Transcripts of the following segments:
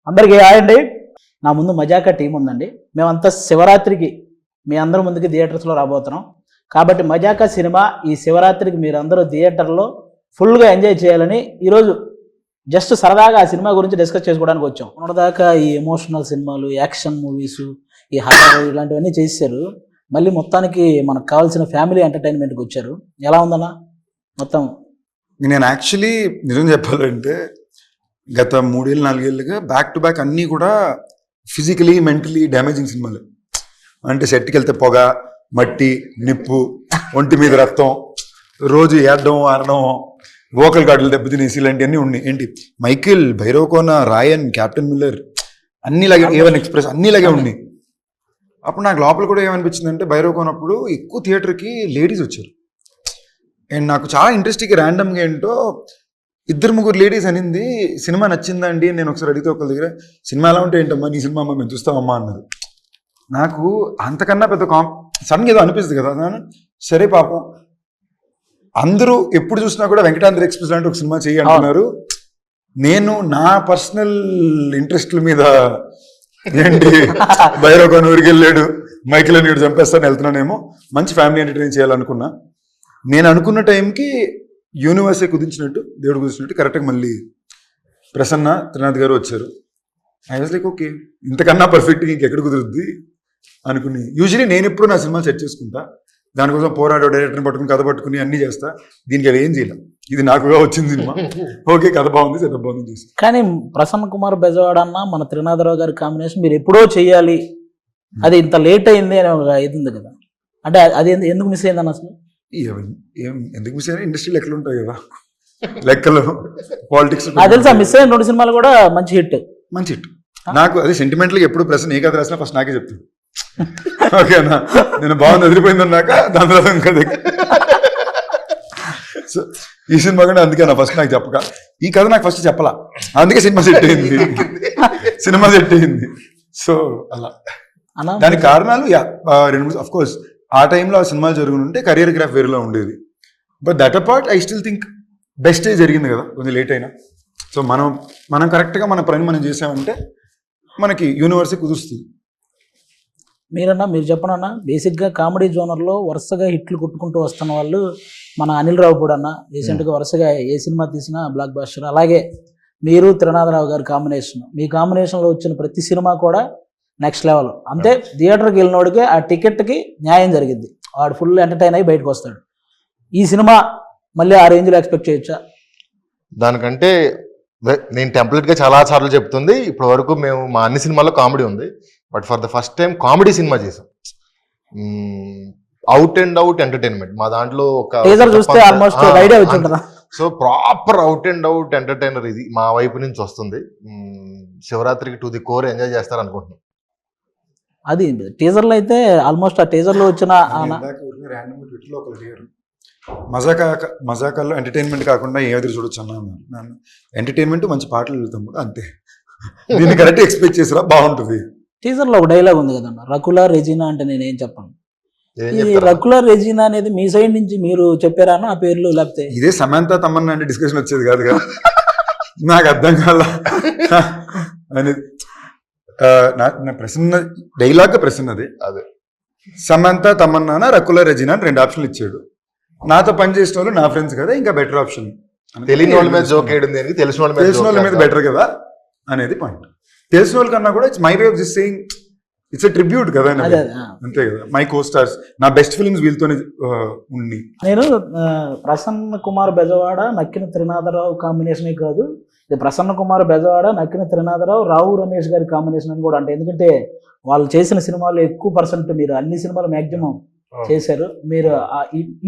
అందరికీ హాయ్ అండి. నా ముందు మజాకా టీం ఉందండి. మేమంతా శివరాత్రికి మీ అందరి ముందుకి థియేటర్స్లో రాబోతున్నాం. కాబట్టి మజాకా సినిమా ఈ శివరాత్రికి మీరు అందరూ థియేటర్లో ఫుల్గా ఎంజాయ్ చేయాలని ఈరోజు జస్ట్ సరదాగా ఆ సినిమా గురించి డిస్కస్ చేసుకోవడానికి వచ్చాం. మొన్నదాకా ఈ ఎమోషనల్ సినిమాలు, యాక్షన్ మూవీస్, ఈ హారర్ ఇలాంటివన్నీ చేశారు. మళ్ళీ మొత్తానికి మనకు కావాల్సిన ఫ్యామిలీ ఎంటర్టైన్మెంట్కి వచ్చారు. ఎలా ఉందన్నా మొత్తం? నేను యాక్చువల్లీ నిజం చెప్పాలంటే గత 3-4 ఏళ్ళుగా బ్యాక్ టు బ్యాక్ అన్నీ కూడా ఫిజికలీ మెంటలీ డ్యామేజింగ్ సినిమాలు. అంటే సెట్కి వెళ్తే పొగ, మట్టి, నిప్పు, ఒంటి మీద రక్తం, రోజు ఏడడం ఆడడం, వోకల్ గార్డులు దెబ్బతినేసి ఇలాంటివన్నీ ఉన్నాయి. ఏంటి మైకిల్, భైరవకోన, రాయన్, క్యాప్టెన్ మిల్లర్ అన్నిలాగే, ఏవన్ ఎక్స్ప్రెస్ అన్నిలాగే ఉన్నాయి. అప్పుడు నాకు లోపల కూడా ఏమనిపించిందంటే భైరవకోనప్పుడు ఎక్కువ థియేటర్కి లేడీస్ వచ్చారు. అండ్ నాకు చాలా ఇంట్రెస్టింగ్ ర్యాండమ్గా ఏంటో 2-3 లేడీస్ అనింది సినిమా నచ్చిందండి. నేను ఒకసారి అడిగితే ఒకరి దగ్గర సినిమా ఎలా ఉంటే ఏంటమ్మా నీ సినిమా అమ్మా మేము చూస్తామమ్మా అన్నారు. నాకు అంతకన్నా పెద్ద సడన్గా ఏదో అనిపిస్తుంది కదా. సరే పాపం అందరూ ఎప్పుడు చూసినా కూడా వెంకటాంధ్ర ఎక్స్ప్రెస్ లాంటి ఒక సినిమా చేయి అంటున్నారు. నేను నా పర్సనల్ ఇంట్రెస్ట్ల మీద ఏంటి భైరవకోన ఊరికి వెళ్ళాడు, మైకిల్ అని చంపేస్తాను వెళ్తున్నానేమో, మంచి ఫ్యామిలీ ఎంటర్టైన్ చేయాలనుకున్నా. నేను అనుకున్న టైంకి యూనివర్సే కుదించినట్టు, దేవుడు కుదించినట్టు కరెక్ట్గా మళ్ళీ ప్రసన్న త్రినాథ్ గారు వచ్చారు. ఐ వాజ్ లైక్ ఓకే, ఇంతకన్నా పర్ఫెక్ట్గా ఇంకెక్కడ కుదురుద్ది అనుకుని. యూజువలీ నేను ఎప్పుడు నా సినిమా సెట్ చేసుకుంటా, దానికోసం పోరాడో డైరెక్టర్ని పట్టుకుని కథ పట్టుకుని అన్నీ చేస్తా. దీనికి అది ఏం చేయలేం, ఇది నాకుగా వచ్చింది సినిమా. ఓకే కథ బాగుంది, సెటప్ బాగుంది చేసి. కానీ ప్రసన్న కుమార్ బెజవాడ అన్న మన త్రినాథరావు గారి కాంబినేషన్ మీరు ఎప్పుడో చేయాలి, అది ఇంత లేట్ అయింది అని ఒక ఇది ఉంది కదా. అంటే అది ఎందుకు మిస్ అయింది అన్న? అసలు ఎందుకు మిస్ అయినా ఇండస్ట్రీలో లెక్కలు ఉంటాయి కదా, లెక్కలు, పాలిటిక్స్. నాకు తెలుసా మిస్ అయిన 2 సినిమాలు కూడా మంచి హిట్. మంచి హిట్. నాకు అది సెంటిమెంటల్గా ఎప్పుడు ప్రశ్న ఏ కథ రాసినా ఫస్ట్ నాకే చెప్తాను. ఓకేనా, నేను బాగుంది వదిలిపోయింది అన్నాక దాని తర్వాత ఇంకా సో ఈ సినిమా కూడా అందుకే నా ఫస్ట్ నాకు చెప్పక, ఈ కథ నాకు ఫస్ట్ చెప్పలా, అందుకే సినిమా సెట్ అయింది. సో అలా దానికి కారణాలు 2-3 అఫ్ కోర్స్ ఆ టైంలో ఆ సినిమాలు జరుగుతుంటే కెరియర్ గ్రాఫ్ వేరేలో ఉండేది. But that apart I still think బెస్టే జరిగింది కదా, కొంచెం లేట్ అయినా. సో మనం కరెక్ట్గా మన పని మనం చేసామంటే మనకి యూనివర్సే కుదురుస్తుంది. మీరు చెప్పనన్నా, బేసిక్గా కామెడీ జోనర్లో వరుసగా హిట్లు కొట్టుకుంటూ వస్తున్న వాళ్ళు మన అనిల్ రావిపూడి అన్న. రీసెంట్గా వరుసగా ఏ సినిమా తీసినా బ్లాక్ బాస్టర్. అలాగే మీరు త్రినాథరావు గారి కాంబినేషన్, మీ కాంబినేషన్లో వచ్చిన ప్రతి సినిమా కూడా నెక్స్ట్ లెవెల్. అంతే, థియేటర్కి వెళ్ళినోడికి ఆ టికెట్కి న్యాయం జరిగింది, వాడు ఫుల్ ఎంటర్టైన్ అయ్యి బయటకు వస్తాడు. ఈ సినిమా మళ్ళీ ఆ రేంజ్లో ఎక్స్పెక్ట్ చేయొచ్చా? దానికంటే నేను టెంప్లెట్గా చాలా సార్లు చెప్తుంది, ఇప్పటి వరకు మేము మా అన్ని సినిమాల్లో కామెడీ ఉంది, but for the first time comedy cinema చేసాం. అవుట్ అండ్ అవుట్ ఎంటర్టైన్మెంట్ మా దాంట్లో ఒక చూస్తే ఆల్మోస్ట్ ఐడియా వచ్చిందా. So proper out and out entertainer ఇది మా వైపు నుంచి వస్తుంది. శివరాత్రికి టు ది కోర్ ఎంజాయ్ చేస్తారు అనుకుంటున్నాం. అది టీజర్లో అయితే ఆల్మోస్ట్ ఆ టీజర్లో వచ్చిన మజాకాల్లో ఎంటర్టైన్మెంట్ కాకుండా ఏం ఎదురు చూడొచ్చు అన్నాను. ఎంటర్టైన్మెంట్ మంచి పాటలు వెళ్తాం కూడా అంతే, దీన్ని కరెక్ట్ ఎక్స్పెక్ట్ చేసిరా బాగుంటుంది. టీజర్లో ఒక డైలాగ్ ఉంది కదన్న, రకుల రెజీనా అంటే నేనేం చెప్పను. ఈ రకుల రెజీనా అనేది మీ సైడ్ నుంచి మీరు చెప్పారా ఆ పేర్లు? లేకపోతే ఇదే సమంత తమన్నా అంటే డిస్కషన్ వచ్చేది కాదు కదా, నాకు అర్థం కాల అనేది. నా ప్రశ్న డైలాగ్ ప్రశ్నది అదే, సమంత తమన్నా రకుల రెజీనా అని 2 ఆప్షన్లు ఇచ్చాడు. నాతో పనిచేసిన వాళ్ళు నా ఫ్రెండ్స్ కదా, ఇంకా బెటర్ ఆప్షన్. తెలియని వాళ్ళ మీద జోక్ వేయడం దేనికి, తెలిసిన వాళ్ళ మీద బెటర్ కదా అనేది పాయింట్. తెలిసిన వాళ్ళ కన్నా కూడా it's my way of this saying, it's a tribute కదా, అంతే కదా. మై కో స్టార్స్, నా బెస్ట్ ఫిల్మ్స్ వీళ్ళతోనే ఉండి. నేను ప్రసన్న కుమార్ బెజవాడ నక్కిన త్రినాథరావు కాంబినేషనే కాదు, ఇది ప్రసన్న కుమార్ బెజవాడ నక్కిన త్రినాథరావు రావు రమేష్ గారి కాంబినేషన్ అని కూడా అంటే, ఎందుకంటే వాళ్ళు చేసిన సినిమాలు ఎక్కువ పర్సెంట్ మీరు అన్ని సినిమాలు మ్యాక్సిమం చేశారు. మీరు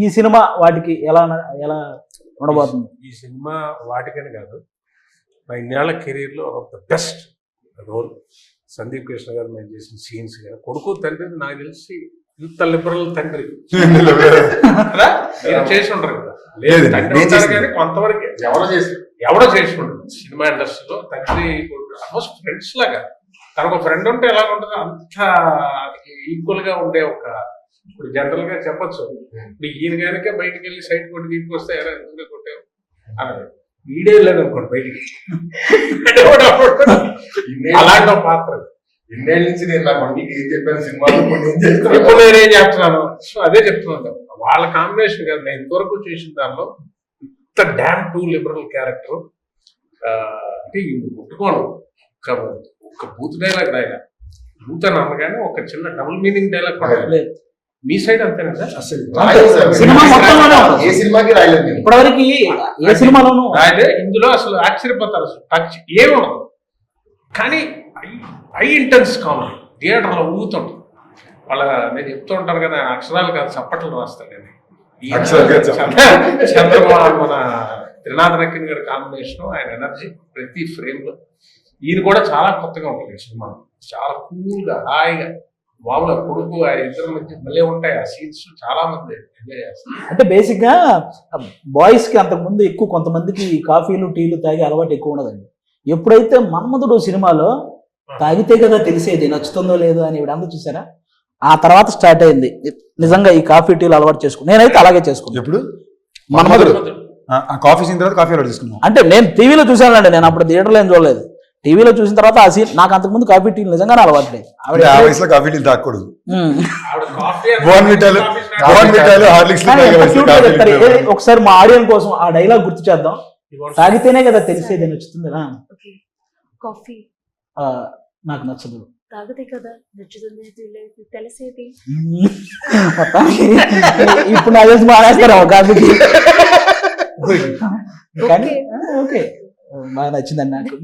ఈ సినిమా వాటికి ఎలా ఉండబోతుంది? ఈ సినిమా వాటికని కాదు, నా ఇన్నేళ్ల కెరీర్లో of the best role. Sandeep Krishna గారు మేము చేసిన సీన్స్ కానీ, కొడుకు తండ్రి నాకు తెలిసి ఇంత లిబరల్ తండ్రి చేసి ఉండరు కదా. లేదు కానీ కొంతవరకు ఎవడో చేసి ఉండదు సినిమా ఇండస్ట్రీలో. తండ్రి ఆల్మోస్ట్ ఫ్రెండ్స్ లాగా, తనకు ఫ్రెండ్ ఉంటే ఎలా ఉంటుందో అంత ఈక్వల్ గా ఉండే ఒక, ఇప్పుడు జనరల్ గా చెప్పచ్చు, ఇప్పుడు ఈయన కనుక బయటకు వెళ్ళి సైట్ కొట్టి తీసుకొస్తే ఎలా ఎందుకు కొట్టావు అన్నది. వీడియో లేదు అనుకోండి బయటికి అలాంటి ఒక పాత్ర. ఇన్నేళ్ళ నుంచి నేను నా మందికి ఏం చెప్పాను సినిమాలో ఇప్పుడు నేనేం చెప్తున్నాను, సో అదే చెప్తున్నాను. వాళ్ళ కాంబినేషన్ కదా నేను ఇంతవరకు చేసిన దానిలో ఇంత డ్యామ్ టూ లిబరల్ క్యారెక్టర్ అంటే ముట్టుకోను. ఒక బూత్ డైలాగ్ రాయగా బూత్ అని అనగానే ఒక చిన్న డబుల్ మీనింగ్ డైలాగ్ కూడా లేదు. మీ సైడ్ అంతేనా సార్? అసలు సినిమా మొత్తంలోనే ఉంటుంది. ఏ సినిమాకి రాయలేదు నేను. ఇప్పటివరకు ఏ సినిమాలోనూ అయితే ఇందులో అసలు ఆశ్చర్యపోతారు, అసలు టచ్ ఏముండదు, కానీ హై ఇంటెన్స్ కామెడీ థియేటర్లో ఊగుతుంటుంది. వాళ్ళ నేను చెప్తూ ఉంటాను కదా, అక్షరాలు కాదు చప్పట్లు రాస్తాను నేను. ఈ చంద్రబాబు మన త్రినాథ్ నక్కిన్ గారి కాంబినేషన్, ఆయన ఎనర్జీ ప్రతి ఫ్రేమ్ లో ఈయన కూడా చాలా కొత్తగా ఉంటుంది. ఈ సినిమా చాలా కూల్ గా హాయిగా మామూలుగా కొడుకు ఆ ఇద్దరు మధ్య భలే ఉంటాయి ఆ సీన్స్, చాలా మంది ఎంజాయ్ చేస్తారు. అంటే బేసిక్ గా బాయ్స్ కి అంతకు ముందు ఎక్కువ కొంతమందికి కాఫీలు టీలు తాగే అలవాటు ఎక్కువ ఉండదండి. ఎప్పుడైతే మన్మధుడు సినిమాలో తాగితే కదా తెలిసేది నచ్చుతుందో లేదో అని అందరూ చూసారా, ఆ తర్వాత స్టార్ట్ అయింది నిజంగా ఈ కాఫీ టీలు అలవాటు చేసుకున్నాను. నేనైతే అలాగే చేసుకున్నాను. ఎప్పుడు మన్మధుడు ఆ కాఫీ సీన్ తర్వాత కాఫీ ఆర్డర్ తీసుకున్నాం. అంటే నేను టీవీలో చూసానండి, నేను అప్పుడు థియేటర్లో ఏం చూడలేదు. టీవీలో చూసిన తర్వాత ఆ సీన్ నాకు అంతకుముందు కాఫీ టీలు నిజంగానే అలవాటు లేదు. అంటే ఆ వయసులో కాఫీ టీలు తాగకూడదు. ఆవిడ కాఫీ బోర్న్విటాలు హార్లిక్స్ కానీ ఎంత cute గా చెప్తారు. ఒకసారి మా ఆడియన్స్ కోసం ఆ డైలాగ్ గుర్తు చేద్దాం. తాగితేనే కదా తెలిసేది నచ్చుతుంది. ఓకే కాఫీ నాకు నచ్చదు, తాగితే కదా నచ్చుతుంది తెలిసేది. మొత్తానికి ఇప్పుడు నా తెలిసి మానేస్తారు కాఫీకి. కానీ ఓకే బాగా నచ్చిందండి నాకు.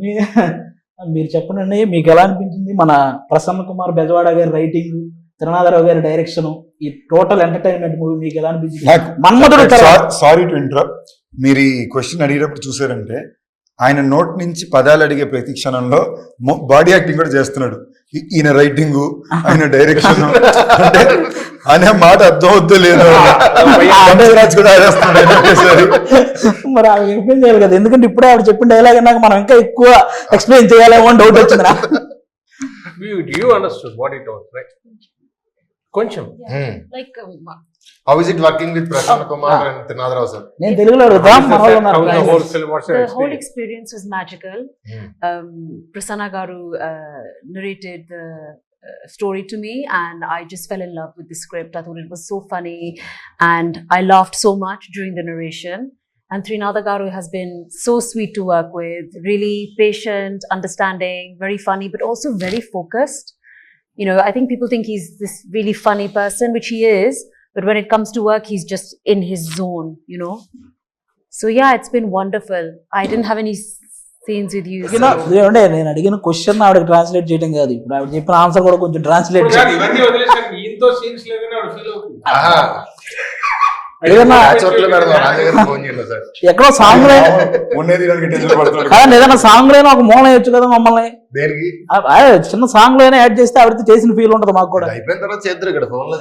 మీరు చెప్పండి, మీకు ఎలా అనిపించింది మన ప్రసన్న కుమార్ బెజవాడ గారి రైటింగ్, త్రినాథరావు గారి డైరెక్షన్, ఈ టోటల్ ఎంటర్టైన్మెంట్ మూవీ మీకు ఎలా అనిపించింది? మన్మధుడు సారీ టు ఇంటరప్ట్, మీరు ఈ క్వశ్చన్ అడిగేటప్పుడు చూసారంటే ఆయన నోట్ నుంచి పదాలు అడిగే ప్రతి క్షణంలో బాడీ యాక్టింగ్ కూడా చేస్తున్నాడు. ఈయన రైటింగ్, ఆయన డైరెక్షన్ అంటే అనే మాట అర్థం అవుద్దో లేదో కూడా ఆడేస్తున్నాడు. మరి ఆవిడ ఎక్స్ప్లెయిన్ చేయాలి కదా, ఎందుకంటే ఇప్పుడే ఆవిడ చెప్పిన డైలాగ్ నాకు మనం ఇంకా ఎక్కువ ఎక్స్ప్లెయిన్ చేయాలేమో అని డౌట్ వచ్చింది నాకు. You understood what it was, right? కొంచెం like How is it working with Prasanna Kumar and Trinadharao sir? నేను తెలుగులో అడుగుతాం, మన వాళ్ళు ఉన్నారు. the whole experience was magical. Prasanna Garu narrated the story to me and I just fell in love with the script. I thought it was so funny and I laughed so much during the narration. And Trinadha Garu has been so sweet to work with, really patient, understanding, very funny, but also very focused. You know, I think people think he's this really funny person, which he is, but when it comes to work, he's just in his zone, you know. So yeah, it's been wonderful. I didn't have any scenes with you. So. నేను అడిగిన question ఆవిడకి translate చేయడం కాదు, ఇప్పుడు ఆవిడ చెప్పిన answer కూడా కొంచెం ట్రాన్స్లేట్ ఇవన్నీ వదిలేసాను, ఈయనతో సీన్స్ లేదని ఆవిడ ఫీల్ అవుతుంది. ఏదన్నా ఎక్కడో సాంగ్ కాదండి, ఏదైనా సాంగ్ లోనే ఒక మూలం వేయచ్చు కదా మమ్మల్ని. చిన్న సాంగ్ లోనే యాడ్ చేస్తే ఆవిడతో చేసిన ఫీల్ ఉంటుంది మాకు కూడా. అయిపోయిన తర్వాత చేద్దరు ఇక్కడ ఫోన్ లో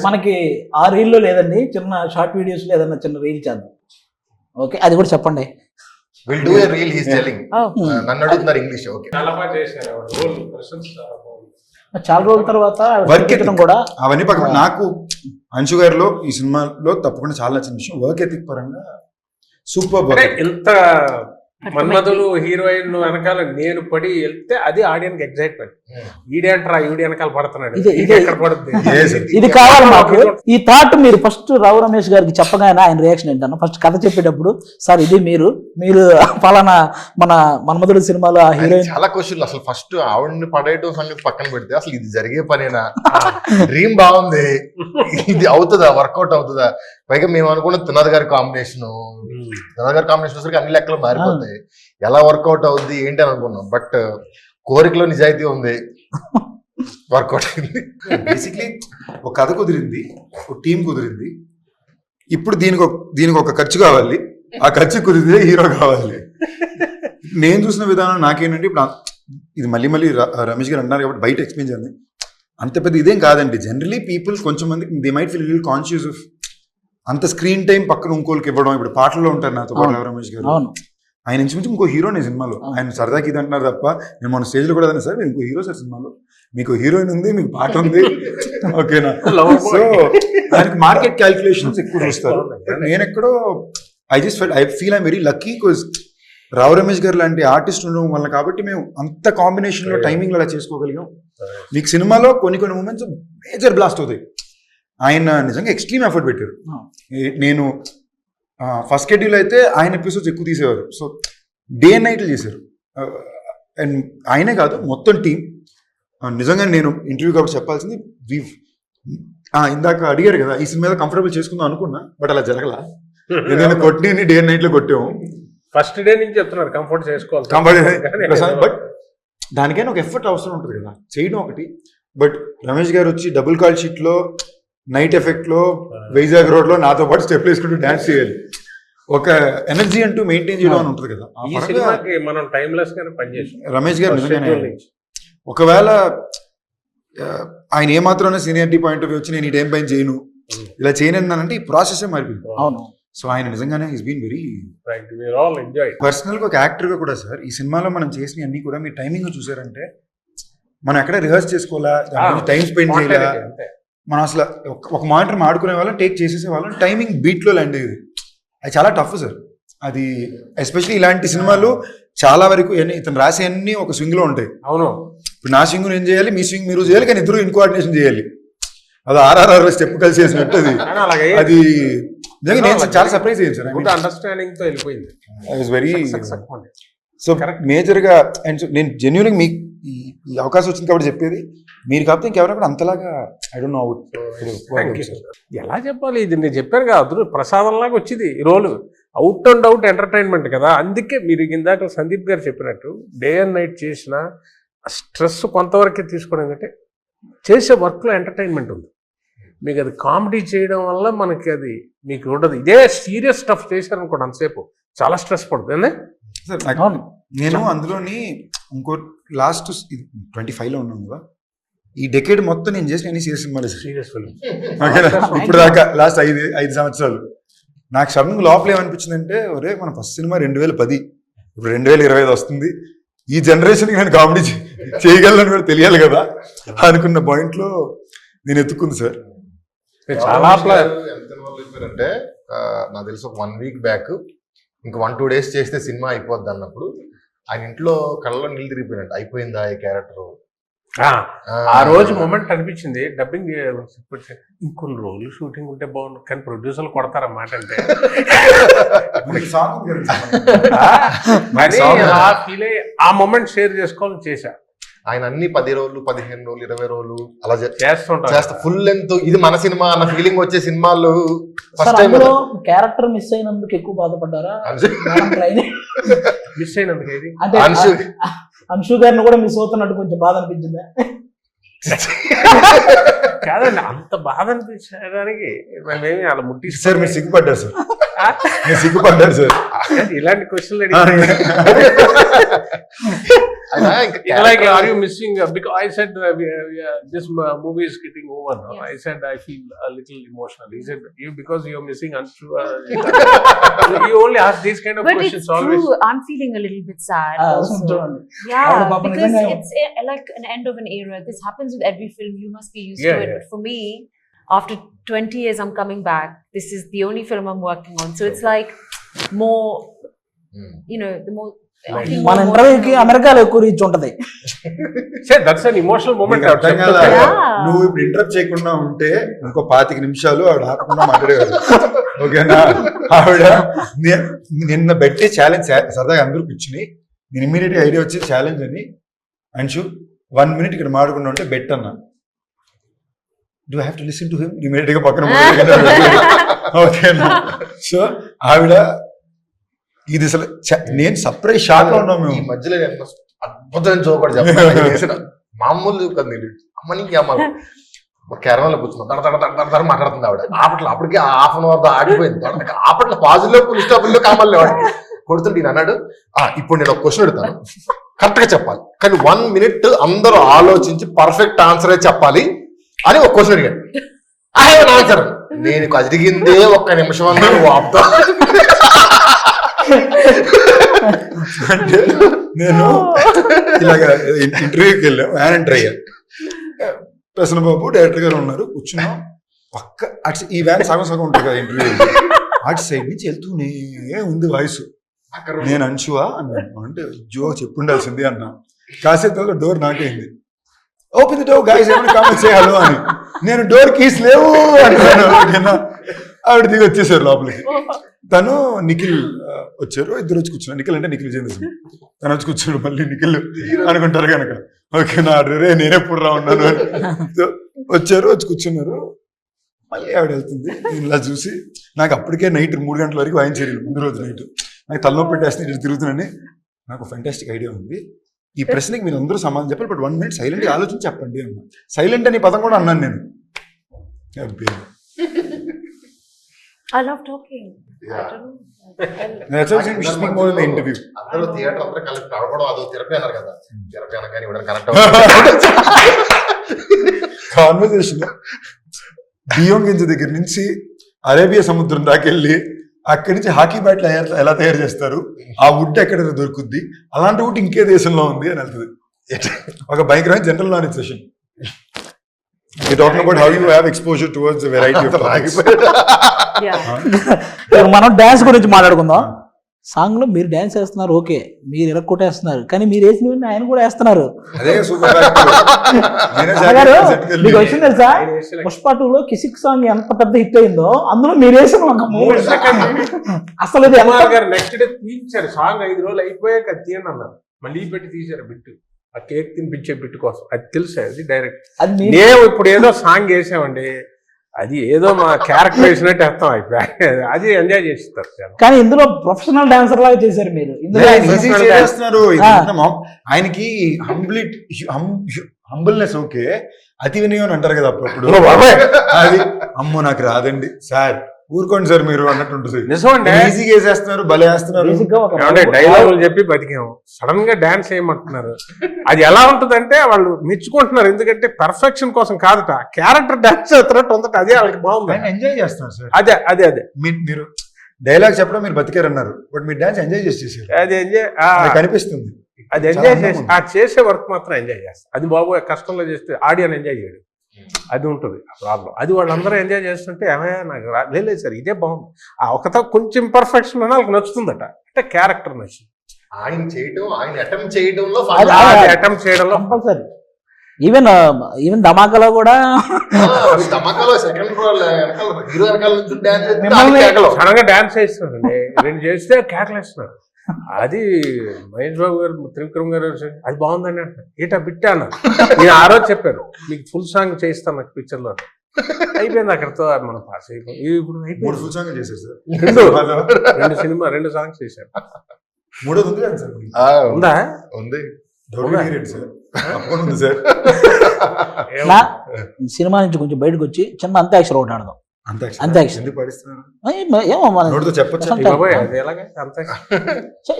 మనకి ఆ రీల్ లో లేదండి, చిన్న షార్ట్ వీడియోస్ లో ఏదన్నా చిన్న రీల్ చేద్దాం. ఓకే, అది కూడా చెప్పండి. We'll do a reel, he's telling. నన్ను అడుగుతున్నారు ఇంగ్లీష్. ఓకే, చాలా బాగా చేశారు ఆవిడ, రోల్ ప్రశంస చాలా బాగుంది. చాలా రోజుల తర్వాత వర్క్ ఎథిక్ కూడా అవన్నీ పక్కన నాకు అంశు గారిలో ఈ సినిమాలో తప్పకుండా చాలా నచ్చిన విషయం వర్క్ ఎథిక్ పరంగా సూపర్. ఎంత మన్మధుడు హీరోయిన్ వెనకాల నేను పడి వెళ్తే అది ఆడియన్స్ ఎగ్జైట్మెంట్. ఈడేంట్రా ఈడి వెనకాల పడుతున్నాడు, ఎక్కడ పడుతుంది, ఇది కావాలి మాకు. ఈ థాట్ మీరు ఫస్ట్ రావు రమేష్ గారికి చెప్పగానే ఆయన రియాక్షన్ ఏంటన్నా, ఫస్ట్ కథ చెప్పేటప్పుడు సార్ ఇది మీరు ఫలానా మన మన్మధుడు సినిమాలో ఆ హీరోయిన్. చాలా క్వశ్చన్లు అసలు ఫస్ట్ ఆవిడని పడేయటం సంగతి పక్కన పెడితే అసలు ఇది జరిగే పనేనా, డ్రీమ్ బాగుంది, ఇది అవుతుందా, వర్కౌట్ అవుతుందా. పైగా మేము అనుకున్న త్రినాథ్ గారి కాంబినేషన్ వచ్చరికి అన్ని లెక్కలు మారిపోతాయి, ఎలా వర్కౌట్ అవుద్ది ఏంటి అని అనుకున్నాం. బట్ కోరికలో నిజాయితీ ఉంది, వర్కౌట్ అయింది. బేసిక్లీ ఒక కథ కుదిరింది, ఒక టీం కుదిరింది. ఇప్పుడు దీనికి ఒక ఖర్చు కావాలి, ఆ ఖర్చు కుదిరితే హీరో కావాలి. నేను చూసిన విధానం నాకేంటంటే ఇప్పుడు ఇది మళ్ళీ రమేష్ గారు అన్నారు కాబట్టి బయట ఎక్స్ప్లెయిన్ చేయండి. అంత పెద్ద ఇదేం కాదండి. జనరలీ పీపుల్ కొంచెం మందికి they might feel little conscious of అంత స్క్రీన్ టైం పక్కన ఇంకోళ్ళకి ఇవ్వడం. ఇప్పుడు పాటల్లో ఉంటారు నాతో పాటు రమేష్ గారు, ఆయన ఇంచుమించు ఇంకో హీరోనే సినిమాలో. ఆయన సరదాకి ఇది అంటున్నారు తప్ప నేను మన స్టేజ్ లో కూడా అదే, సార్ ఇంకో హీరో సార్ సినిమాలో, మీకు హీరోయిన్ ఉంది, మీకు పాట ఉంది, ఓకేనా. సో దానికి మార్కెట్ క్యాల్కులేషన్స్ ఎక్కువ చూస్తారు. నేను ఎక్కడో I feel I'm very lucky because Rao Ramesh garu లాంటి ఆర్టిస్ట్ ఉండడం వల్ల కాబట్టి మేము అంత కాంబినేషన్ లో టైమింగ్ అలా చేసుకోగలిగాం. మీకు సినిమాలో కొన్ని మూమెంట్స్ మేజర్ బ్లాస్ట్ అవుతాయి. ఆయన నిజంగా ఎక్స్ట్రీమ్ ఎఫర్ట్ పెట్టారు. నేను ఫస్ట్ షెడ్యూల్ అయితే ఆయన ఎపిసోడ్స్ ఎక్కువ తీసేవారు. సో డే అండ్ నైట్లు చేశారు. అండ్ ఆయనే కాదు మొత్తం టీం. నిజంగా నేను ఇంటర్వ్యూ కాబట్టి చెప్పాల్సింది ఇందాక అడిగారు కదా ఈ సినిమా కంఫర్టబుల్ చేసుకుందాం అనుకున్నా, బట్ అలా జరగల. ఏదైనా కొట్టి డే అండ్ నైట్లో కొట్టాము. ఫస్ట్ డే నుంచి చెప్తున్నారు కంఫర్ట్ చేసుకోవాలి, బట్ దానికైనా ఒక ఎఫర్ట్ అవసరం ఉంటుంది కదా, చేయడం ఒకటి. బట్ రమేష్ గారు వచ్చి డబుల్ కాల్ షీట్ లో నైట్ ఎఫెక్ట్ లో వైజాగ్ రోడ్ లో నాతో పాటు స్టెప్ వేసుకుంటూ డాన్స్ చేయాలి. ఒక ఎనర్జీ అంటూ మెయింటైన్ చేయడం అని ఉంటుంది కదా. ఈ సినిమాకి మనం టైమ్లెస్ గానే పనిచేసాం. రమేష్ గారు నిజంగానే ఒకవేళ ఆయన ఏమాత్రం సీనియారిటీ పాయింట్ ఆఫ్ వ్యూ వచ్చి నేను ఈ టైం పైన చేయను ఇలా చేయనంటే ఈ ప్రాసెస్ మారిపోయింది. అవును. సో ఆయన నిజంగానే is been very enjoy. Personal గా ఒక యాక్టర్ గా కూడా సార్ ఈ సినిమాలో మనం చేసిన అన్ని కూడా మీరు టైమింగ్ చూసారంటే మనం ఎక్కడ రిహర్స్ చేసుకోవాలా, టైం స్పెండ్ చేయాలా, మనం అసలు ఒక మానిటర్ ఆడుకునే వాళ్ళం టేక్ చేసేసే వాళ్ళం, టైమింగ్ బీట్ లో ల్యాండ్ అయ్యేది. అది చాలా టఫ్ సార్. అది ఎస్పెషల్లీ ఇలాంటి సినిమాలు చాలా వరకు ఇతను రాసే అన్ని ఒక స్వింగ్ లో ఉంటాయి. అవును. ఇప్పుడు నా స్వింగ్ నేను చేయాలి, మీ స్వింగ్ మీరు చేయాలి, కానీ ఇద్దరు ఇన్కోఆర్డినేషన్ చేయాలి. అది ఆర్ఆర్ఆర్ స్టెప్ కలిసి వేసినట్టు అది నిజంగా నేను చాలా సర్ప్రైజ్ అయ్యాను సార్. అండర్స్టాండింగ్ తో వెళ్ళిపోయింది. వెరీ సో మేజర్ గా. అండ్ నేను జెన్యూన్ మీకు ఈ అవకాశం వచ్చింది కాబట్టి చెప్పేది, మీరు కాకపోతే ఇంకెవరైనా కూడా అంతలాగా ఐ డోంట్ నో ఎలా చెప్పాలి, ఇది నేను చెప్పాను కదా అదృ ప్రసాదంలాగా వచ్చింది ఈ రోలు. అవుట్ అండ్ అవుట్ ఎంటర్టైన్మెంట్ కదా. అందుకే మీరు ఇందాక సందీప్ గారు చెప్పినట్టు డే అండ్ నైట్ చేసిన స్ట్రెస్ కొంతవరకే తీసుకోవడం కంటే చేసే వర్క్లో ఎంటర్టైన్మెంట్ ఉంది. మీకు అది కామెడీ చేయడం వల్ల మనకి అది మీకు ఉండదు. ఇదే సీరియస్ స్టఫ్ చేశారనుకోండి అంతసేపు చాలా స్ట్రెస్ పడుతుంది. నేను అందులోని ఇంకో లాస్ట్ 25 లో ఉన్నాను కదా, ఈ డెకేడ్ మొత్తం నేను చేసిన అన్ని సీరియస్ సినిమాలు సీరియస్ ఫిల్మ్ ఇప్పుడు దాకా లాస్ట్ 5 సంవత్సరాలు. నాకు సడన్ లోపల ఏమనిపించిందంటే ఒరే మన ఫస్ట్ సినిమా 2010, ఇప్పుడు 2025 వస్తుంది, ఈ జనరేషన్కి నేను కామెడీ చేయగలను కూడా తెలియాలి కదా అనుకున్న పాయింట్లో నేను ఎత్తుకుంది సార్. చాలా ఎంత అంటే నాకు తెలిసి ఒక 1 వీక్ బ్యాక్ ఇంకా 1-2 days చేస్తే సినిమా అయిపోద్ది అన్నప్పుడు ఆయన ఇంట్లో కళ్ళలో నీళ్ళు తిరిగిపోయినట్టు అయిపోయిందా ఈ క్యారెక్టర్. ఆ రోజు మూమెంట్ అనిపించింది. డబ్బింగ్ ఇంకొన్ని రోజులు షూటింగ్ ఉంటే బాగుండు, కానీ ప్రొడ్యూసర్లు కొడతారన్నమాట. అంటే ఆ ఫీల్ అయ్యి ఆ మూమెంట్ షేర్ చేసుకోవాలని చేశా. ఆయన అన్ని 10 రోజులు 15 రోజులు 20 రోజులు అలా చేస్తా ఫుల్ లెంత్ ఇది మన సినిమా అన్న ఫీలింగ్ వచ్చే సినిమాలు ఫస్ట్ టైం. క్యారెక్టర్ మిస్ అయినందుకు ఎక్కువ బాధపడ్డారా? మిస్ అయినందుకు ఏది అంటే అంశు గారిని కూడా మిస్ అవుతున్నట్టు కొంచెం బాధ అనిపించిందా? కాదండి, అంత బాధ అనిపించడానికి మేమేమి అలా ముట్టి సార్ మీరు సిగ్గుపడ్డారు సార్, మీరు సిగ్గుపడ్డారు సార్ ఇలాంటి క్వశ్చన్లు. Like, are you missing? Because I said this movie is getting over now. Yes. I said I feel a little emotional. He said because you're missing Anshu. You only ask these kind of but questions it's always. True. I'm feeling a little bit sad. Also. Yeah, because it's like an end of an era. This happens with every film. You must be used to it. But for me, after 20 years, I'm coming back. This is the only film I'm working on. So it's like more, the more. మన ఇంటర్వ్యూకి అమెరికాలో ఎక్కువ reach ఉంటది. That's an emotional moment. నువ్వు ఇప్పుడు interrupt చేయకుండా ఉంటే ఇంకో 25 నిమిషాలు ఆవిడ ఆపకుండా మాట్లాడేవాడు. ఓకేనా? ఆవిడ నిన్న పెట్టే ఛాలెంజ్ సరదాగా అందరూ కూర్చుని నేను ఇమ్మీడియట్ గా ఐడియా వచ్చే ఛాలెంజ్ అని, అంశు 1 minute ఇక్కడ మాట్లాడకుండా ఉంటే బెట్ అన్నా. Do have to listen to him immediate గా పక్కన. ఓకేనా? సో ఆవిడ ఇది అసలు నేను సర్ప్రైజ్ షాక్ లో ఉన్నాం మేము. ఈ మధ్యలో అద్భుతమైన జోకడు చెప్పాను. మామూలు కదా అమ్మనికి అమ్మ కేరళలో కూర్చున్నాం మాట్లాడుతుంది ఆవిడ. ఆపట్లో అప్పటికే హాఫ్ అన్ అవర్ ఆడిపోయింది. ఆపట్లో పాజిలో ఫుల్ స్టాప్లో కామాలి వాడికి కొడుతుంటే ఈయన అన్నాడు, ఇప్పుడు నేను ఒక క్వశ్చన్ అడుగుతాను, కరెక్ట్ గా చెప్పాలి, కానీ 1 minute అందరూ ఆలోచించి పర్ఫెక్ట్ ఆన్సరే చెప్పాలి అని ఒక క్వశ్చన్ అడిగాడు. I have an answer. నేను అడిగిందే 1 నిమిషం అన్నా నువ్వు ఆపుతా. అంటే నేను ఇలాగ ఇంటర్వ్యూకి వెళ్ళాం, వ్యాన్ అయ్యా. ప్రసన్న బాబు డైరెక్టర్ గారు ఉన్నారు, కూర్చున్నాం పక్క. ఈ వ్యాన్ సగం ఉంటుంది కదా ఇంటర్వ్యూ. అటు సైడ్ నుంచి వెళ్తూనే ఉంది వాయిస్. నేను అంశువా అన్నాను. అంటే జో చెప్పుండాల్సింది అన్నా. కాసేపు డోర్ నాకైంది. ఓపెన్ ది డోర్ గైస్, ఎవరైనా కామెంట్ చేయాలి అని. నేను డోర్ కీస్ లేవు అంటాను. ఓకేనా, ఆవిడ దిగి వచ్చేసారు లోపలికి. తను నిఖిల్ వచ్చారు, ఇద్దరు వచ్చి కూర్చున్నారు. నిఖిల్ అంటే నిఖిల్ విజేంద్ర సింగ్. తను వచ్చి కూర్చున్నాడు. మళ్ళీ నిఖిల్ అనుకుంటారు కనుక ఓకేనా, రే నేనెప్పుడు రా ఉన్నాను అని. వచ్చారు, వచ్చి కూర్చున్నారు. మళ్ళీ ఆవిడ వెళ్తుంది. నేను ఇలా చూసి నాకు అప్పటికే నైట్ 3 గంటల వరకు వాయించారు ముందు రోజు నైట్. నాకు తలనొప్పి పెట్టేస్తే ఇటు తిరుగుతున్నాను. నాకు ఫెంటాస్టిక్ ఐడియా ఉంది, ఈ ప్రశ్నకి మీరు అందరూ సమాధానం చెప్పాలి, బట్ 1 minute సైలెంట్గా ఆలోచించి చెప్పండి అన్నా. సైలెంట్ అనే పదం కూడా అన్నాను నేను. I love talking. I don't know. Interview అందరూ థియేటర్ అందరూ కలిసి నడపడం అదో థెరపీ అన్నారు కదా. థెరపీ అనగానే ఇవ్వడం కరెక్ట్. కాన్వర్సేషన్ బియ్యం గింజ దగ్గర నుంచి అరేబియా సముద్రం దాకెళ్ళి అక్కడి నుంచి హాకీ బ్యాట్లు ఎలా తయారు చేస్తారు, ఆ వుడ్ ఎక్కడ దొరుకుద్ది, అలాంటి వుడ్ ఇంకే దేశంలో ఉంది అని వెళ్తుంది. ఒక భయంకరమైన general knowledge session. Talking about how you have exposure towards the variety of topics. మనం డాన్స్ గురించి మాట్లాడుకుందాం. సాంగ్ లో మీరు డాన్స్ వేస్తున్నారు, ఓకే, మీరు ఇరక్కొట్టేస్తున్నారు, కానీ మీరు వేసినవన్నీ ఆయన కూడా వేస్తున్నారు. అదే సూపర్. మీకు వచ్చింది తెలుసా, పుష్ప 2లో కిసిక్ సాంగ్ ఎంత పెద్ద హిట్ అయిందో అందులో మీరు వేసిన ఒక అసలు నెక్స్ట్ డే తీయించారు సాంగ్. 5 రోజులు అయిపోయాక తీయండి అన్నారు, మళ్ళీ పెట్టి తీశారు బిట్టు. ఆ కేక్ తినిపించే బిట్టు కోసం. అది తెలుసా, అది డైరెక్ట్. మేము ఇప్పుడు ఏదో సాంగ్ వేసామండి, అది ఏదో మా క్యారెక్టర్ వేసినట్టు అర్థం అయిపోయి అది ఎంజాయ్ చేస్తారు. కానీ ఇందులో ప్రొఫెషనల్ డాన్సర్ లాగా చేశారు మీరు. ఆయనకి హంబుల్నెస్ ఓకే, అతి వినయం అంటారు కదా అప్పుడు. అది అమ్మో నాకు రాదండి సార్, ఊరుకోండి సార్ మీరు అన్నట్టు ఉంటుంది. నిజమండి, ఈజీగా వేసేస్తున్నారు, భలే వేస్తున్నారు. డైలాగులు చెప్పి బతికాము, సడన్ గా డాన్స్ చేయమంటున్నారు. అది ఎలా ఉంటుందంటే వాళ్ళు మెచ్చుకుంటున్నారు, ఎందుకంటే పర్ఫెక్షన్ కోసం కాదట, క్యారెక్టర్ డాన్స్ చేస్తున్నట్టు ఉందట. అదే వాళ్ళకి బాగుంది, ఎంజాయ్ చేస్తున్నారు సార్. అదే అదే అదే మీరు డైలాగ్ చెప్పడం మీరు బతికారు అన్నారు, బట్ మీరు డాన్స్ ఎంజాయ్ చేసేసారు. అది ఎంజాయ్ కనిపిస్తుంది. అది ఎంజాయ్ చేసి ఆ చేసే వర్క్ మాత్రం ఎంజాయ్ చేస్తారు. అది బాబు కష్టంలో చేస్తే ఆడియన్ ఎంజాయ్ చేయడు, అది ఉంటుంది ప్రాబ్లం. అది వాళ్ళందరూ ఎంజాయ్ చేస్తుంటే ఏమయ్యా నాకు లేదు సార్ ఇదే బాగుంది. ఆ ఒకత కొంచెం పర్ఫెక్షన్ అని వాళ్ళకి నచ్చుతుందట, అంటే క్యారెక్టర్ నచ్చింది. ఆయన చేయడం, ఆయన అటెంప్ట్ చేయడంలో అటెంప్ట్ చేయడంలో కంపల్సరీ. ఈవెన్ ధమాకాలో కూడా ధమాకాలో సెకండ్ హీరో వెనకాల నుంచి సడన్ గా డాన్స్ చేస్తున్నారండి, 2 చేస్తే కేకలేస్తున్నారు. అది మహేష్ బాబు గారు, త్రివిక్రమ్ గారు అది బాగుందని అంటారు. ఏటా బిట్టా అన్నారు. నేను ఆ రోజు చెప్పాను మీకు ఫుల్ సాంగ్ చేయిస్తాను నాకు పిక్చర్ లో. అయిపోయింది అక్కడతో, మనం పాస్ అయిపోయింది. ఇప్పుడు అయిపోయింది. రెండు సాంగ్స్ చేశారు. ఉందా? ఉంది. సినిమా నుంచి కొంచెం బయటకు వచ్చి చిన్న అంత్యాక్షరి ఒకటి ఆడదాం.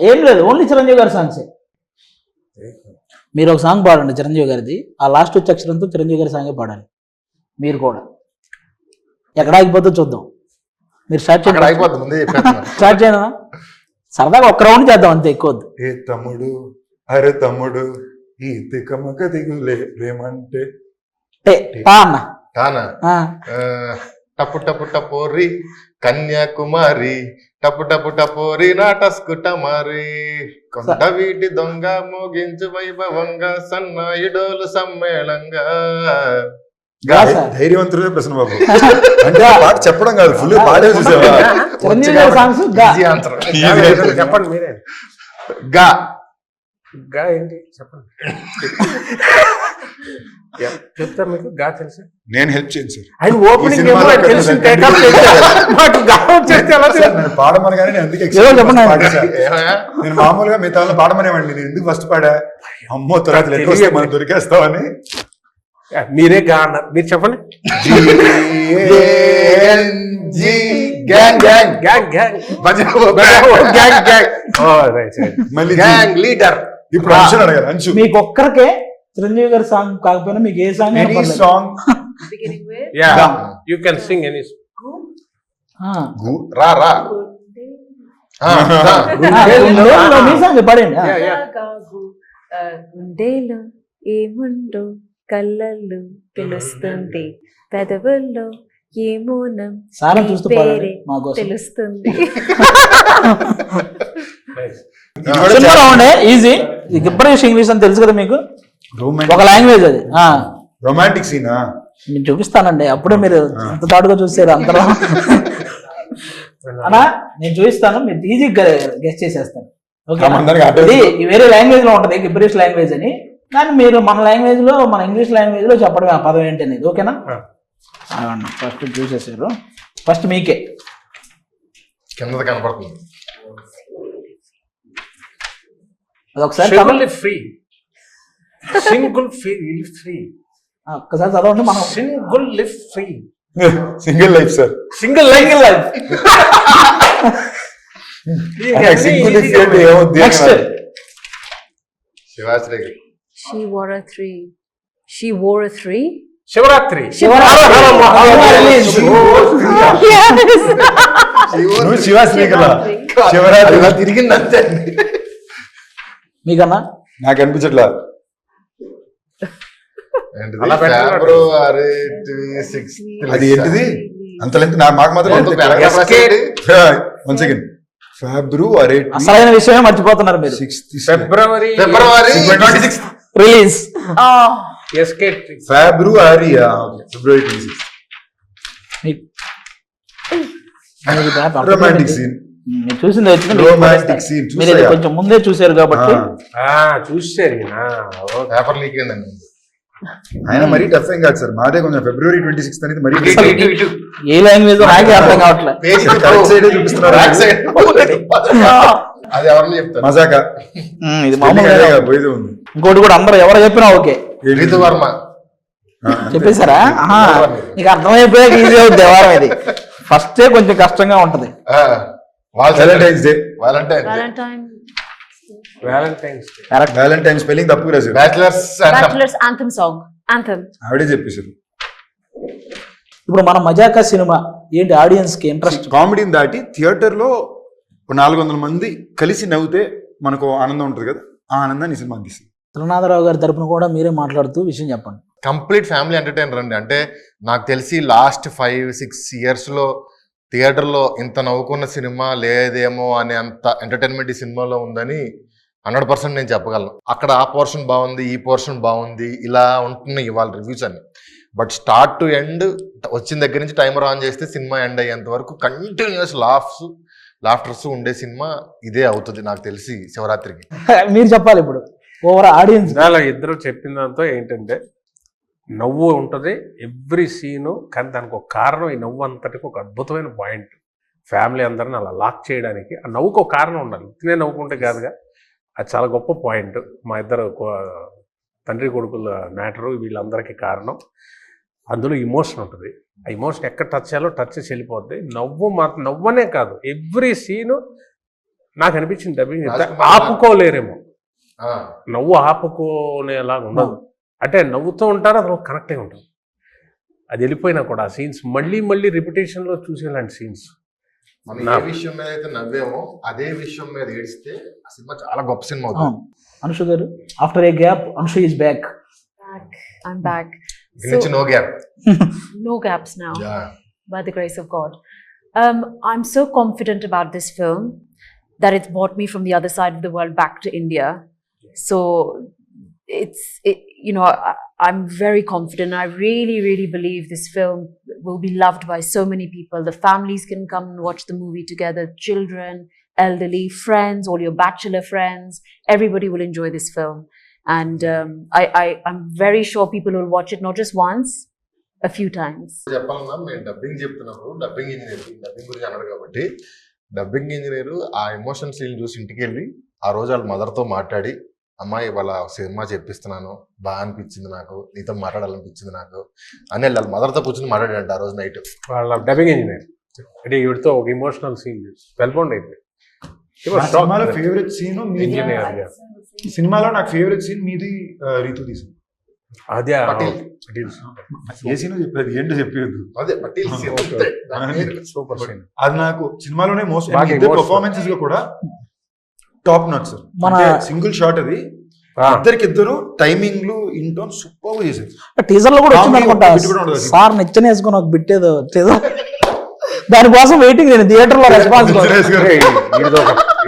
ఏం లేదు, ఓన్లీ చిరంజీవి గారి సాంగ్స్. మీరు ఒక సాంగ్ పాడండి చిరంజీవి గారిది, ఆ లాస్ట్ వచ్చే అక్షరంతో చిరంజీవి గారి సాంగే పాడాలి. మీరు కూడా ఎక్కడ ఆగిపోతుందో చూద్దాం. మీరు స్టార్ట్ చేయండి. స్టార్ట్ చేయనా? సరదాగా ఒక్క రౌండ్ చేద్దాం అంతే, ఎక్కువ వద్దు. ఏ తమ్ముడు, అరే తమ్ముడు, ఈ తికమక దిగులే ప్రేమంటే అన్న టప్పు టప్పు టపోరి కన్యాకుమారి, టప్పు టప్పు టపోరి నాటస్కుటమారి, కొండ వీటి దొంగ మోగించు వైభవంగా సన్నాయిడోలు సమ్మేళంగా. ధైర్యవంతుడే ప్రశ్న బాబు. అంటే పాట చెప్పడం కాదు, ఫుల్ పాడే చూసేవా? చెప్పండి మీరే. గా గా ఏంటి చెప్పండి. చెప్తారు మీకు గా తెలుసు? నేను హెల్ప్ చేయను సార్. ఆయన ఓపెనింగ్ నేను పాడమనగానే నేను అందుకే నేను మామూలుగా మిగతా పాడమనేవాడిని, నేను ఎందుకు ఫస్ట్ పాడా, అమ్మో తర్వాత మనం దొరికేస్తామని. మీరే గా అన్నారు, మీరు చెప్పండి. ఇప్పుడు అంశం అడగాలి. అంశు మీకు ఒక్కరికే చిరంజీవి గారి సాంగ్ కాకపోయినా మీకు ఏ song song you can sing any రా రా మీ సాంగ్ పాడండి. గుండెలో ఏముండో కళ్ళల్లో తెలుస్తుంది, పెదవుల్లో ఏమోనం సారం చూస్తూ పాడండి మా కోసం. తెలుస్తుంది. ఇది కూడా సినిమాలో ఉండే ఈజీ గిబ్బరిష్ ఇంగ్లీష్ అని తెలుసు కదా మీకు, ఒక లాంగ్వేజ్ అది. రొమాంటిక్ సీనా? నేను చూపిస్తానండి, అప్పుడే మీరు ఎంత తాడుగా చూసారు అందరూ. అన్నా నేను చూపిస్తాను, మీరు ఈజీగా గెస్ట్ చేసేస్తాను. ఓకే, ఇది వేరే లాంగ్వేజ్ లో ఉంటది గిబ్బరిష్ లాంగ్వేజ్ అని, కానీ మీరు మన లాంగ్వేజ్ లో, మన ఇంగ్లీష్ లాంగ్వేజ్ లో చెప్పడం ఆ పదం ఏంటి అనేది. ఓకేనా? ఫస్ట్ చూసేసారు, ఫస్ట్ మీకే. కింద కనపడుతుంది. అదొకసారి ఫ్రీ సింగిల్ ఫ్రీ ఒక్కసారి చదవండి. మనం single live free single life sir. Single life next Shivashri గారు. She wore a three. She wore a three. Shivaratri నువ్వు శివాశ్రీ కదా? శివరాత్రి ఇలా తిరిగింది అంతే. మీకన్నా నాకు అనిపించట్లా. అలా పెట్టాడు. ఫిబ్రవరి 6th. అది ఏంటిది అంత లెంత్? మాకు మాత్రం వన్ సెకండ్. ఫిబ్రవరి అసలైన విషయమే మర్చిపోతున్నారు మీరు. 6th February 26th. రిలీజ్ ఎస్కేట్ ఫిబ్రవరి 26th. Romantic scene. మీరు చూసింది వచ్చింది, రొమాంటిక్ సీన్ మీరు ఇది కొంచెం ముందే చూసారు కాబట్టి. చూసారు పేపర్ లీక్ అయిందండి. ఆయన మరీ టఫ్ ఏం కాదు సార్, మాదే కొంచెం ఫిబ్రవరి 26th అనేది మరీ ఏ లాంగ్వేజ్ నాకే అర్థం కావట్లేదు. పేజీ కరెక్ట్ సైడ్ చూపిస్తున్నారు. Back side. అది ఎవరిని చెప్తారు? మజాక ఇది మామూలుగా పోయేది ఉంది. ఇంకోటి కూడా అందరూ ఎవరు చెప్పినా ఓకే రీతు వర్మ. చెప్పేశారా? నీకు అర్థమైపోయాక ఈజీ అవుతుంది వ్యవహారం. ఇది ఫస్టే కొంచెం కష్టంగా ఉంటది. Valentine's day. Valentine. Valentine spelling తప్పు రాశారు. Bachelor's anthem song. Anthem. ఆవిడే చెప్పేశారు. ఇప్పుడు మన మజాకా సినిమా ఏంటి ఆడియన్స్ కి ఇంట్రెస్ట్? కామెడీని దాటి థియేటర్ లో 400 మంది కలిసి నవ్వుతే మనకు ఆనందం ఉంటుంది కదా, ఆ ఆనందాన్ని ఈ సినిమా అందిస్తుంది. త్రినాథరావు గారి తరపున కూడా మీరే మాట్లాడుతూ విషయం చెప్పండి. కంప్లీట్ ఫ్యామిలీ ఎంటర్టైనర్ అండి. అంటే నాకు తెలిసి లాస్ట్ 5-6 years లో థియేటర్లో ఇంత నవ్వుకున్న సినిమా లేదేమో అనే అంత ఎంటర్టైన్మెంట్ ఈ సినిమాలో ఉందని 100% నేను చెప్పగలను. అక్కడ ఆ పోర్షన్ బాగుంది, ఈ పోర్షన్ బాగుంది, ఇలా ఉంటున్నాయి ఇవాళ రివ్యూస్ అన్ని. బట్ స్టార్ట్ టు ఎండ్ వచ్చిన దగ్గర నుంచి టైమర్ ఆన్ చేస్తే సినిమా ఎండ్ అయ్యేంత వరకు కంటిన్యూస్ లాఫ్టర్స్ ఉండే సినిమా ఇదే అవుతుంది నాకు తెలిసి శివరాత్రికి. మీరు చెప్పాలి ఇప్పుడు ఓవర్ ఆడియన్స్. ఇద్దరు చెప్పిన దాంతో ఏంటంటే నవ్వు ఉంటుంది ఎవ్రీ సీను, కానీ దానికి ఒక కారణం, ఈ నవ్వు అంతటికి ఒక అద్భుతమైన పాయింట్. ఫ్యామిలీ అందరిని అలా లాక్ చేయడానికి ఆ నవ్వుకు ఒక కారణం ఉండాలి, తినే నవ్వుకుంటే కాదుగా. అది చాలా గొప్ప పాయింట్. మా ఇద్దరు తండ్రి కొడుకుల మ్యాటరు వీళ్ళందరికీ కారణం. అందులో ఇమోషన్ ఉంటుంది, ఆ ఇమోషన్ ఎక్కడ టచ్ చేయాలో టచ్ చేసి వెళ్ళిపోద్ది. నవ్వనే కాదు ఎవ్రీ సీను నాకు అనిపించింది డబ్బింగ్ ఆపుకోలేరేమో, నవ్వు ఆపుకోనేలాగా ఉండదు. అంటే నవ్వుతూ ఉంటారు, అసలు కనెక్ట్ అయి ఉంటారు. అది వెళ్ళిపోయినా కూడా ఆ సీన్స్ మళ్ళీ రిపిటేషన్లో చూసేలాంటి సీన్స్. మనం ఏ విషయం మీద అయితే నవ్వేమో అదే విషయం మీద ఏడిస్తే ఆ సినిమా చాలా గొప్ప సినిమా అవుతుంది. అనుష గారు, after a gap Anusha is back. I'm back. No gap. No gaps now. By the grace of God. I'm so confident about this film that it's brought me from the other side of the world back to India. So I'm very confident. I really believe this film will be loved by so many people. The families can come and watch the movie together. Children, elderly, friends, all your bachelor friends. Everybody will enjoy this film. And I'm very sure people will watch it not just once, a few times. చెప్పాలన్నా మేము dubbing చెప్తున్నప్పుడు dubbing గురించి అన్నారు కాబట్టి dubbing engineer ఆ emotion scene చూసి ఇంటికి వెళ్ళి ఆ రోజు వాళ్ళ మదర్తో మాట్లాడి, అమ్మాయి వాళ్ళ సినిమా చెప్పిస్తున్నాను, బాగా అనిపించింది నాకు, నీతో మాట్లాడాలనిపించింది నాకు అని వాళ్ళ మదర్తో కూర్చొని మాట్లాడాడు ఆ రోజు నైట్. వాళ్ళ డబ్బింగ్ ఇంజనీర్ అంటే వీడితో ఒక ఇమోషనల్ సీన్ వెల్బౌండ్ అయిపోయింది. సినిమాలో ఫేవరెట్ సీన్ ఇంజనీర్ సినిమాలో నాకు ఫేవరెట్ సీన్ మీది రీతు తీసింది. అదే ఏ సీన్ చెప్పేది ఏంటో చెప్పేది. అదే పటేల్ సూపర్ సీన్. అది నాకు సినిమాలోనే మోస్ట్ పర్ఫార్మెన్సెస్ లో కూడా టాప్ నాట్ సార్. మన సింగిల్ షాట్ అది ఇద్దరు టైమింగ్లు ఇంటోన్ సూపర్ చేసేది. టీజర్ లో కూడా వచ్చింది Comedy అనుకుంటా. bit కూడా ఉండదు. సార్ నిచ్చెన వేసుకుని ఒక బిట్ ఏదో టీజర్ దానికోసం వెయిటింగ్ నేను థియేటర్ లో రెస్పాన్స్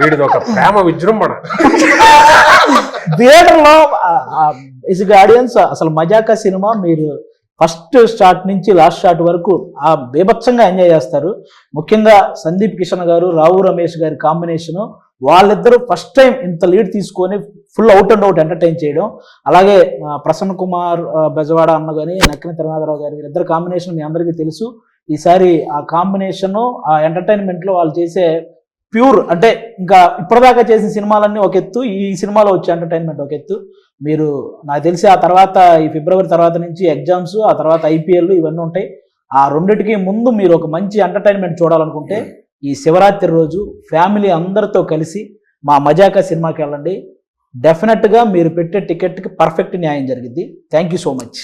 వీడిది ఒక ప్రేమ విజృంభణ. థియేటర్ లో ఆడియన్స్ అసలు మజాకా సినిమా మీరు ఫస్ట్ స్టార్ట్ నుంచి లాస్ట్ స్టార్ట్ వరకు ఆ బీభత్సంగా ఎంజాయ్ చేస్తారు. ముఖ్యంగా సందీప్ కిషన్ గారు, రావు రమేష్ గారి కాంబినేషన్, వాళ్ళిద్దరూ ఫస్ట్ టైం ఇంత లీడ్ తీసుకొని full out and out entertain చేయడం. అలాగే ప్రసన్న కుమార్ బెజవాడ అన్న కానీ, నక్కిన తిరునాథరావు గారి ఇద్దరు కాంబినేషన్ మీ అందరికీ తెలుసు. ఈసారి ఆ కాంబినేషన్ ఆ ఎంటర్టైన్మెంట్ లో వాళ్ళు చేసే ప్యూర్, అంటే ఇంకా ఇప్పటిదాకా చేసిన సినిమాలన్నీ ఒక ఎత్తు, ఈ సినిమాలో వచ్చే ఎంటర్టైన్మెంట్ ఒక ఎత్తు. మీరు నాకు తెలిసి ఆ తర్వాత ఈ ఫిబ్రవరి తర్వాత నుంచి ఎగ్జామ్స్, ఆ తర్వాత IPL ఇవన్నీ ఉంటాయి. ఆ రెండిటికి ముందు మీరు ఒక మంచి ఎంటర్టైన్మెంట్ చూడాలనుకుంటే ఈ శివరాత్రి రోజు ఫ్యామిలీ అందరితో కలిసి మా మజాకా సినిమాకి వెళ్ళండి. డెఫినెట్గా మీరు పెట్టే టికెట్కి పర్ఫెక్ట్ న్యాయం జరిగింది. Thank you so much.